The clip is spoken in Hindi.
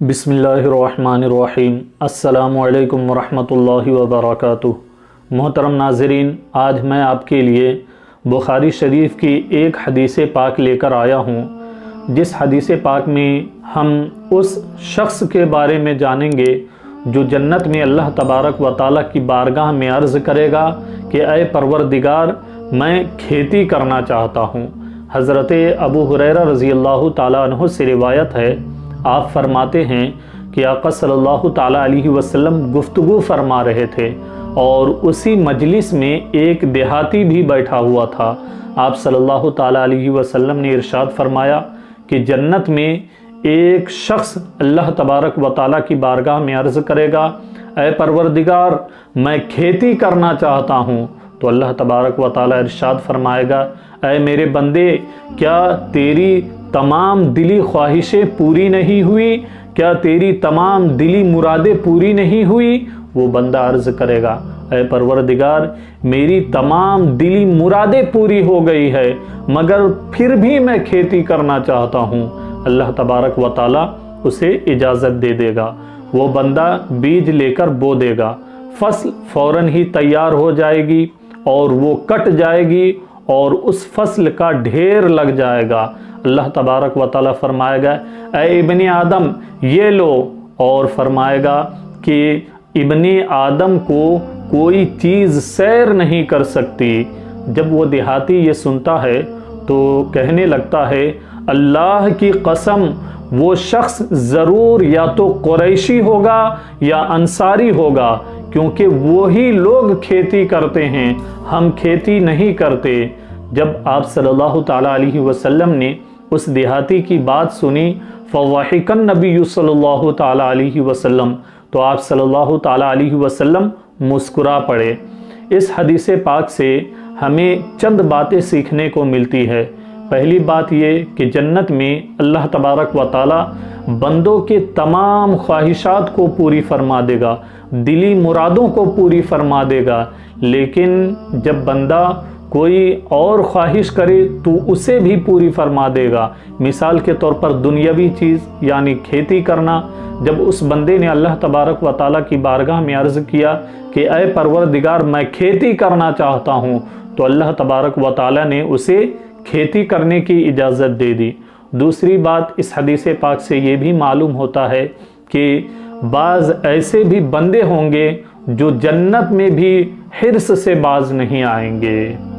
बिस्मिल्लाहिर्रहमानिर्रहीम। अस्सलामुअलैकुम वरहमतुल्लाहि वबरकातुहू। मोहतरम नाज़रीन, आज मैं आपके लिए बुखारी शरीफ की एक हदीस पाक लेकर आया हूँ, जिस हदीस पाक में हम उस शख्स के बारे में जानेंगे जो जन्नत में अल्लाह तबारक व ताला की बारगाह में अर्ज़ करेगा कि ऐ परवरदिगार, मैं खेती करना चाहता हूँ। हज़रत अबू हुरैरा रज़ी अल्लाह ताला अन्हु से रिवायत है, आप फरमाते हैं कि आका सल्लल्लाहु ताला अलैहि वसल्लम गुफ्तगू फरमा रहे थे और उसी मजलिस में एक देहाती भी बैठा हुआ था। आप सल्लल्लाहु ताला अलैहि वसल्लम ने इरशाद फरमाया कि जन्नत में एक शख्स अल्लाह तबारक व ताला की बारगाह में अर्ज़ करेगा, ऐ परवरदिगार, मैं खेती करना चाहता हूँ। तो अल्लाह तबारक व ताला इरशाद फरमाएगा, ऐ मेरे बंदे, क्या तेरी तमाम दिली ख्वाहिशें पूरी नहीं हुई? क्या तेरी तमाम दिली मुरादें पूरी नहीं हुई? वो बंदा अर्ज़ करेगा, ऐ परवरदिगार, मेरी तमाम दिली मुरादें पूरी हो गई है, मगर फिर भी मैं खेती करना चाहता हूँ। अल्लाह तबारक व ताला उसे इजाज़त दे देगा। वो बंदा बीज लेकर बो देगा, फसल फ़ौरन ही तैयार हो जाएगी और वो कट जाएगी और उस फसल का ढेर लग जाएगा। अल्लाह तबारक व ताला फरमाएगा, ऐ इब्ने आदम, ये लो, और फरमाएगा कि इब्ने आदम को कोई चीज़ सैर नहीं कर सकती। जब वो देहाती ये सुनता है तो कहने लगता है, अल्लाह की कसम, वो शख्स ज़रूर या तो कुरैशी होगा या अंसारी होगा, क्योंकि वही लोग खेती करते हैं, हम खेती नहीं करते। जब आप सल्लल्लाहु ताला अलैहि वसल्लम ने उस देहाती की बात सुनी, फ़वाहिकन नबी सल्लल्लाहु ताला अलैहि वसल्लम, तो आप सल्लल्लाहु ताला अलैहि वसल्लम मुस्कुरा पड़े। इस हदीस पाक से हमें चंद बातें सीखने को मिलती है। पहली बात ये कि जन्नत में अल्लाह तबारक व ताला बंदों के तमाम ख्वाहिशात को पूरी फरमा देगा, दिली मुरादों को पूरी फरमा देगा। लेकिन जब बंदा कोई और ख्वाहिश करे तो उसे भी पूरी फरमा देगा। मिसाल के तौर पर दुनियावी चीज़ यानी खेती करना, जब उस बंदे ने अल्लाह तबारक व ताला की बारगाह में अर्ज़ किया कि ऐ परवरदिगार, मैं खेती करना चाहता हूँ, तो अल्लाह तबारक व ताला ने उसे खेती करने की इजाज़त दे दी। दूसरी बात, इस हदीस पाक से ये भी मालूम होता है कि बाज़ ऐसे भी बंदे होंगे जो जन्नत में भी हिर्स से बाज नहीं आएंगे।